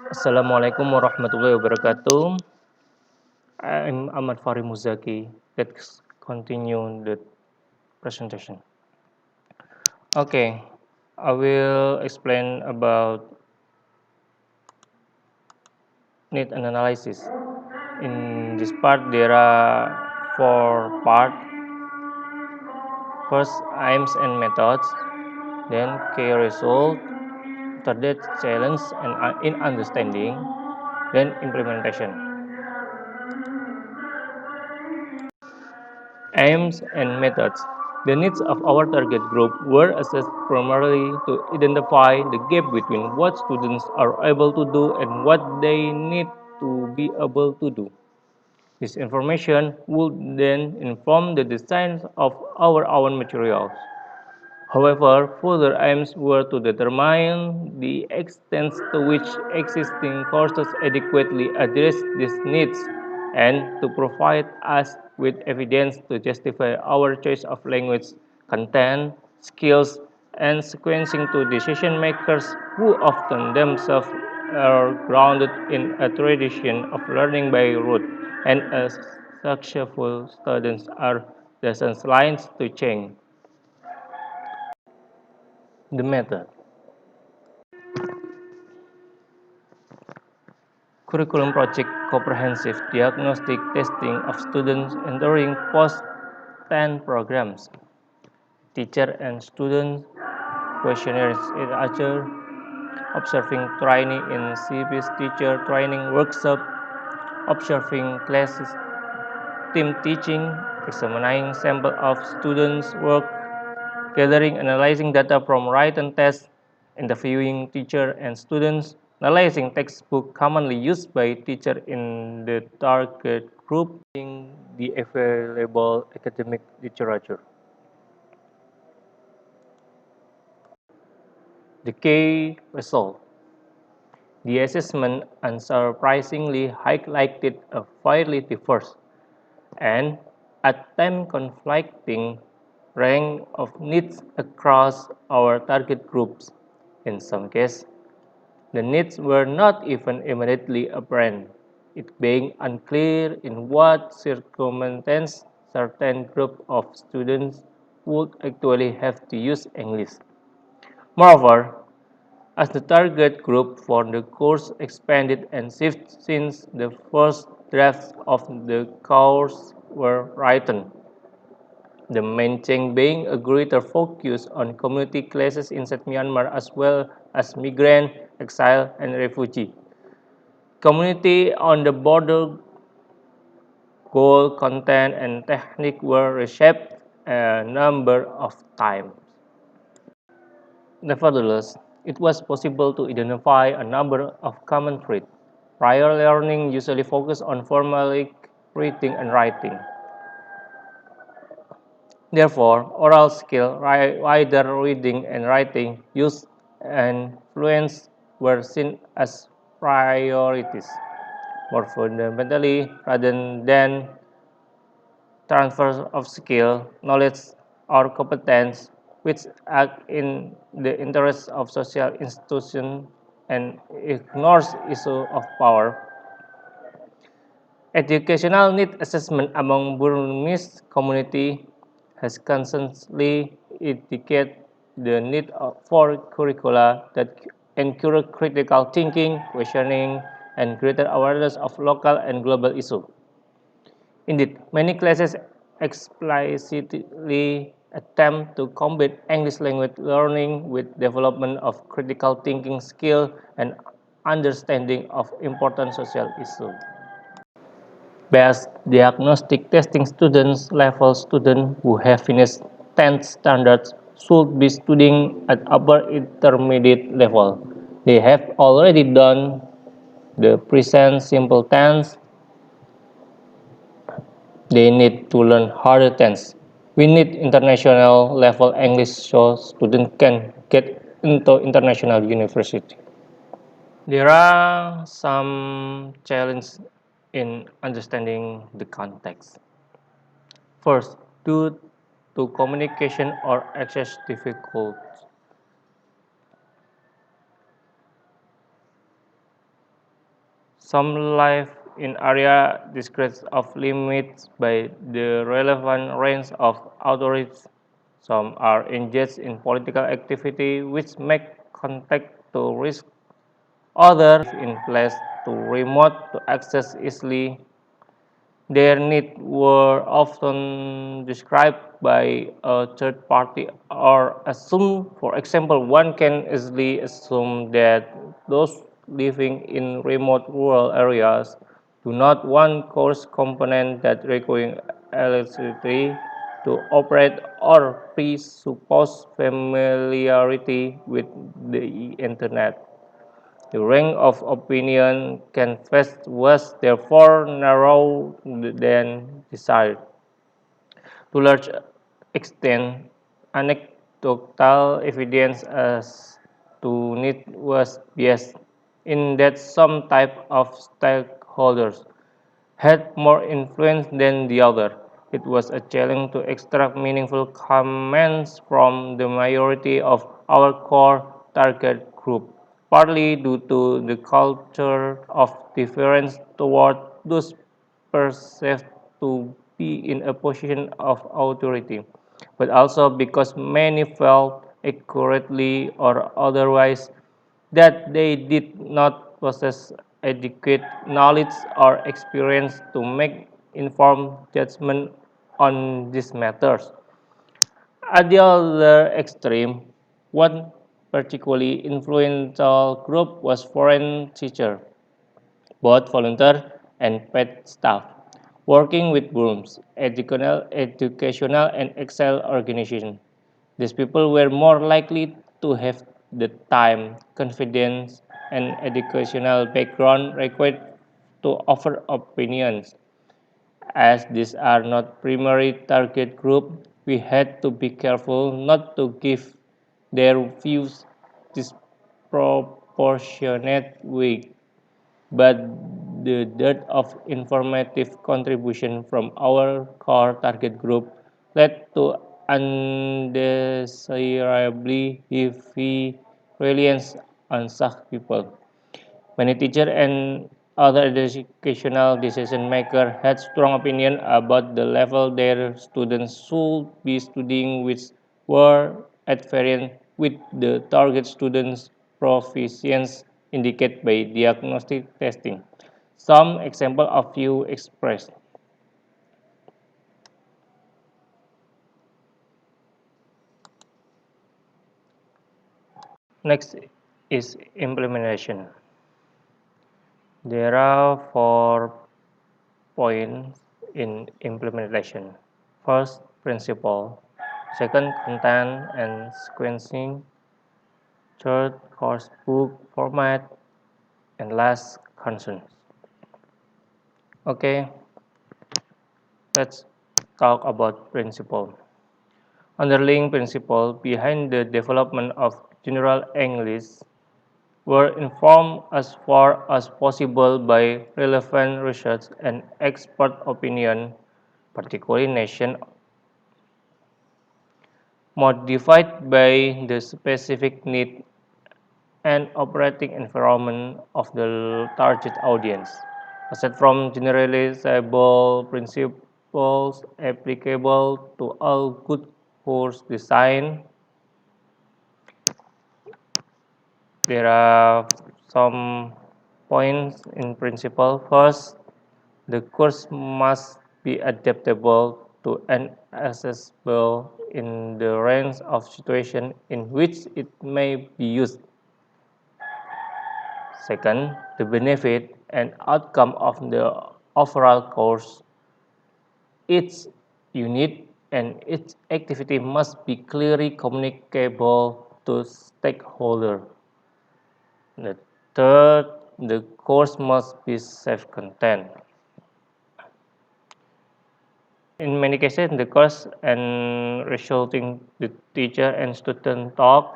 Assalamualaikum warahmatullahi wabarakatuh. I'm Ahmad Fahri Muzaki. Let's continue the presentation. Okay, I will explain about need analysis. In this part, there are four parts. First, aims and methods. Then, key result. After that, challenge and in understanding. Then, implementation. Aims and methods. The needs of our target group were assessed primarily to identify the gap between what students are able to do and what they need to be able to do. This information would then inform the design of our own materials. However, further aims were to determine the extent to which existing courses adequately address these needs and to provide us with evidence to justify our choice of language, content, skills, and sequencing to decision makers who often themselves are grounded in a tradition of learning by rote and as successful students are disinclined to change. The method. Curriculum project comprehensive diagnostic testing of students entering post-10 programs. Teacher and student questionnaires in Azure, observing training in CPS teacher training workshop, observing classes, team teaching, examining sample of students' work, gathering, analyzing data from written tests, interviewing teacher and students, analyzing textbook commonly used by teacher in the target group, in the available academic literature. The key result. The assessment unsurprisingly highlighted a fairly diverse and at times conflicting range of needs across our target groups. In some cases, the needs were not even immediately apparent, it being unclear in what circumstances certain group of students would actually have to use English. Moreover, as the target group for the course expanded and shifted since the first drafts of the course were written, the main change being a greater focus on community classes inside Myanmar as well as migrant, exile, and refugee. Community on the border, goal, content, and technique were reshaped a number of times. Nevertheless, it was possible to identify a number of common traits. Prior learning usually focused on formalic reading and writing. Therefore, oral skill, either reading and writing, use and fluence were seen as priorities. More fundamentally, rather than transfer of skill, knowledge, or competence, which act in the interest of social institutions and ignores issue of power. Educational need assessment among Burmese community has constantly indicated the need for curricula that encourage critical thinking, questioning, and greater awareness of local and global issues. Indeed, many classes explicitly attempt to combat English language learning with development of critical thinking skill and understanding of important social issues. Best diagnostic testing students level students who have finished 10th standards should be studying at upper intermediate level. They have already done the present simple tense. They need to learn harder tense. We need international level English so students can get into international university. There are some challenges in understanding the context. First, due to communication or access difficulties. 。 . 。 . 。 . 。 . 。 . 。 . 。 . 。 . 。 . 。 . 。 . 。 . 。 。 . 。 。 . 。 。 . 。 。 . 。 。 . 。 。 . 。 。 . 。 。 . 。 。 . 。 . 。 . 。 . Some live in area discrete of limits by the relevant range of authorities. Some are engaged in political activity which make contact to risk. Others in place to remote to access easily. Their needs were often described by a third party or assumed. For example, one can easily assume that those living in remote rural areas do not want coarse components that require electricity to operate or presuppose familiarity with the internet. The range of opinion canvassed was therefore narrower than desired. To large extent, anecdotal evidence as to need was biased in that some type of stakeholders had more influence than the other. It was a challenge to extract meaningful comments from the majority of our core target group, partly due to the culture of deference toward those perceived to be in a position of authority, but also because many felt accurately or otherwise that they did not possess adequate knowledge or experience to make informed judgment on these matters. At the other extreme, one particularly influential group was foreign teachers, both volunteer and paid staff, working with Burm's educational and Excel organization. These people were more likely to have the time, confidence, and educational background required to offer opinions. As these are not primary target group, we had to be careful not to give their views disproportionate weight, but the dearth of informative contribution from our core target group led to undesirably heavy reliance on such people. Many teachers and other educational decision makers had strong opinion about the level their students should be studying, which were at variance with the target students' proficiency indicated by diagnostic testing. Some example of few expressed. Next is implementation. There are 4 points in implementation. First, principle. Second, content and sequencing. Third, course book format. And last, concerns. Okay, let's talk about principle. Underlying principle behind the development of general English were informed as far as possible by relevant research and expert opinion, particularly nation modified by the specific need and operating environment of the target audience. Aside from generalizable principles applicable to all good course design, there are some points in principle. First, the course must be adaptable to and accessible in the range of situations in which it may be used. Second, the benefit and outcome of the overall course. Each unit and each activity must be clearly communicable to stakeholders. The third, the course must be self-contained. In many cases, the course and resulting the teacher and student talk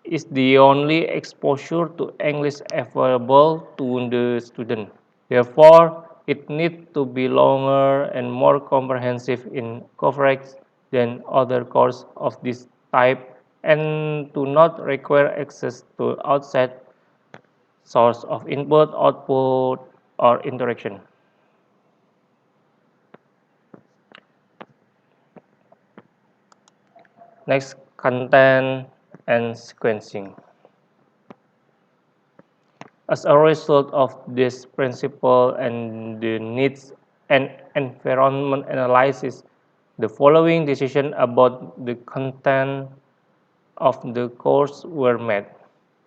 is the only exposure to English available to the student. Therefore, it needs to be longer and more comprehensive in coverage than other courses of this type and to not require access to outside source of input, output, or interaction. Next, content and sequencing. As a result of this principle and the needs and environment analysis, the following decisions about the content of the course were made.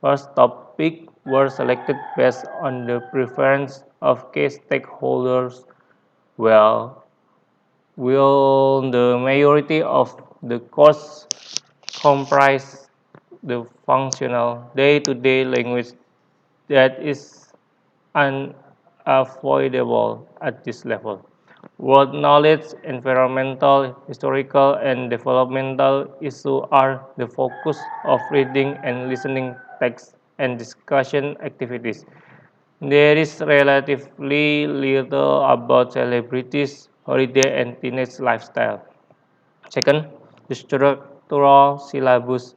First, topics were selected based on the preference of key stakeholders, well, will the majority of the course comprise the functional day-to-day language that is unavoidable at this level. World knowledge, environmental, historical, and developmental issues are the focus of reading and listening texts and discussion activities. There is relatively little about celebrities, holiday, and teenage lifestyle. Second, the structural syllabus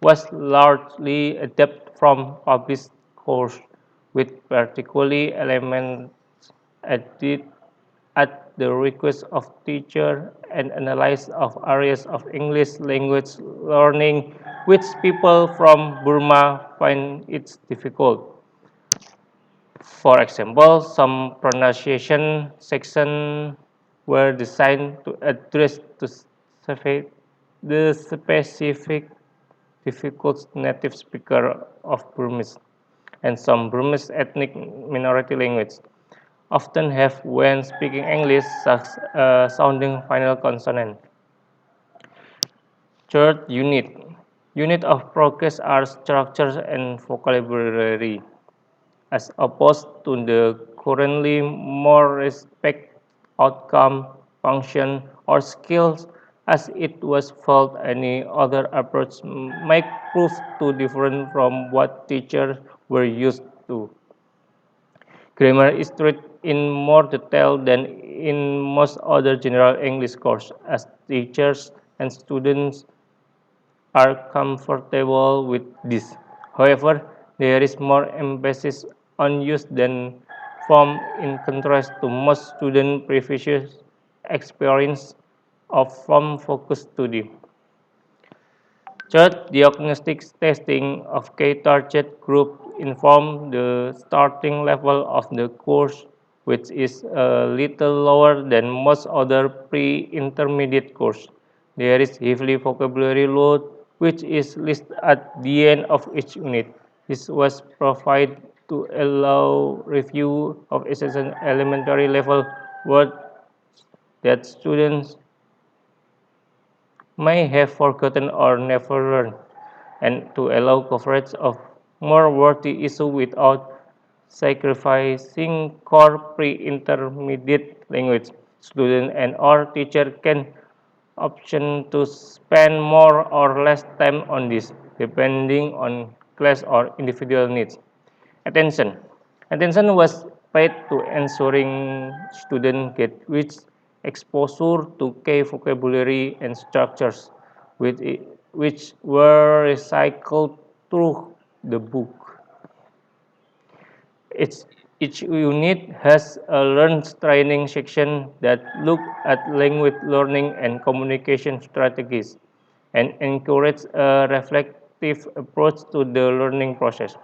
was largely adapted from published courses, with particularly elements added at the request of teacher and analysis of areas of English language learning which people from Burma find it difficult. For example, some pronunciation sections were designed to address the specific difficult native speaker of Burmese, and some Burmese ethnic minority language often have when speaking English such sounding final consonant. Third unit. Unit of progress are structures and vocabulary, as opposed to the currently more respect outcome, function, or skills as it was felt any other approach might prove too different from what teachers were used to. Grammar is treated in more detail than in most other general English courses, as teachers and students are comfortable with this. However, there is more emphasis on use than form in contrast to most students' previous experience of form-focused study. Third, diagnostic testing of key target group inform the starting level of the course, which is a little lower than most other pre-intermediate courses. There is heavily vocabulary load, which is listed at the end of each unit. This was provided to allow review of essential elementary level words that students may have forgotten or never learned, and to allow coverage of more worthy issues without sacrificing core pre-intermediate language. Student and or teacher can option to spend more or less time on this, depending on class or individual needs. Attention. Attention was paid to ensuring students get rich exposure to key vocabulary and structures, which were recycled through the book. Each, each unit has a learn training section that look at language learning and communication strategies and encourage a reflective approach to the learning process.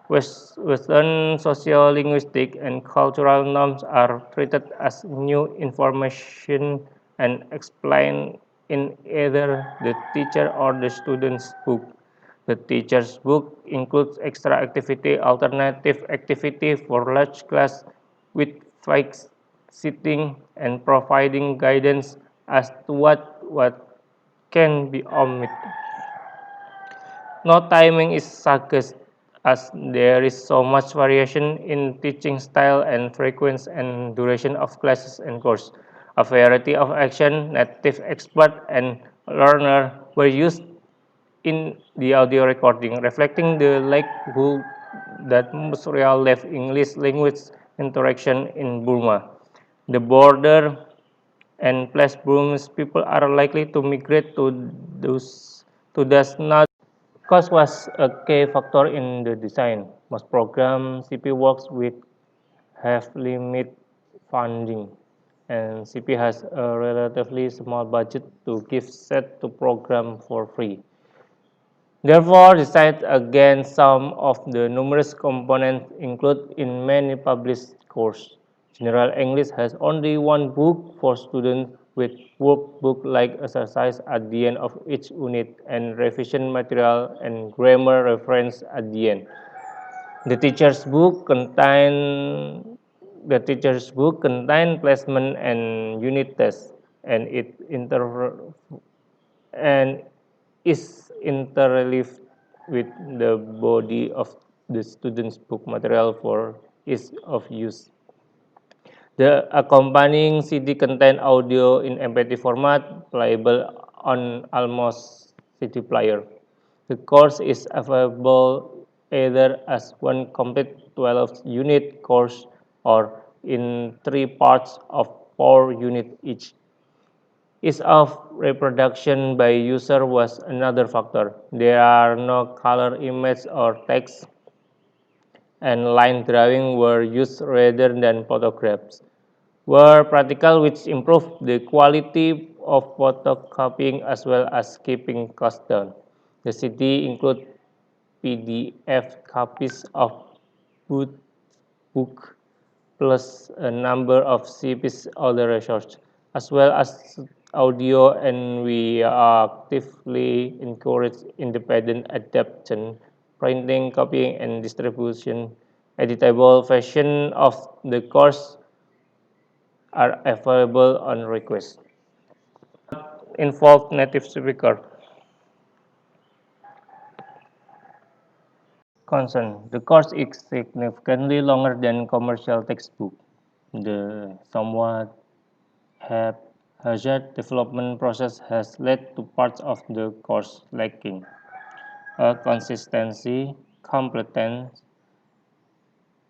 Western sociolinguistic and cultural norms are treated as new information and explained in either the teacher or the student's book. The teacher's book includes extra activity, alternative activity for large class with fixed sitting and providing guidance as to what can be omitted. No timing is suggested as there is so much variation in teaching style and frequency and duration of classes and course. A variety of action, native expert, and learner were used in the audio recording, reflecting the likelihood that most real-life English language interaction in Burma. The border and place Burmese people are likely to migrate to those not Cost was a key factor in the design. Most programs CP works with have limited funding, and CP has a relatively small budget to give set to program for free. Therefore, decide against some of the numerous components included in many published courses. General English has only one book for students with workbook-like exercise at the end of each unit and revision material and grammar reference at the end. The teacher's book contain the teacher's book contain placement and unit tests, and and is interleaved with the body of the student's book material for ease of use. The accompanying CD contain audio in MP3 format, playable on almost CD player. The course is available either as one complete 12-unit course or in 3 parts of 4 units each. Ease of reproduction by user was another factor. There are no color image or text, and line drawing were used rather than photographs. Were practical, which improved the quality of photocopying as well as keeping costs down. The CD include PDF copies of both book plus a number of CP's other resources, as well as audio, and we actively encourage independent adaptation, printing, copying, and distribution. Editable version of the course are available on request. Involve native speaker. Concern. The course is significantly longer than commercial textbook. The somewhat haphazard development process has led to parts of the course lacking a consistency, competence,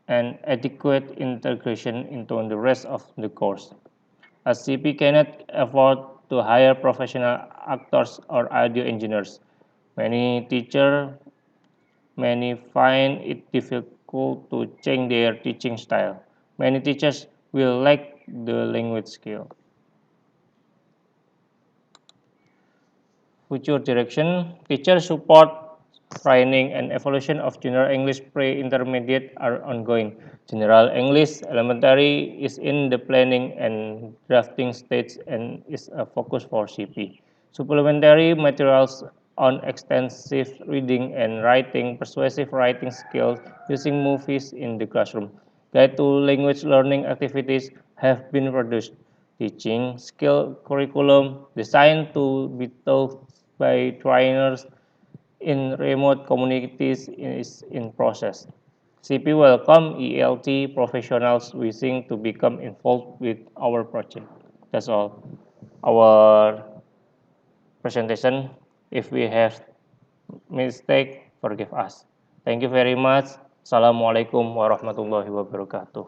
and adequate integration into the rest of the course. As CP cannot afford to hire professional actors or audio engineers, many teachers many find it difficult to change their teaching style. Many teachers will lack the language skill. Future direction, teacher support, training, and evolution of General English pre-intermediate are ongoing. General English elementary is in the planning and drafting stage and is a focus for CP. Supplementary materials on extensive reading and writing, persuasive writing skills using movies in the classroom. Guide to language learning activities have been produced. Teaching skill curriculum designed to be taught by trainers in remote communities is in process. CP welcome ELT professionals wishing to become involved with our project. That's all. Our presentation. If we have mistake, forgive us. Thank you very much. Assalamualaikum warahmatullahi wabarakatuh.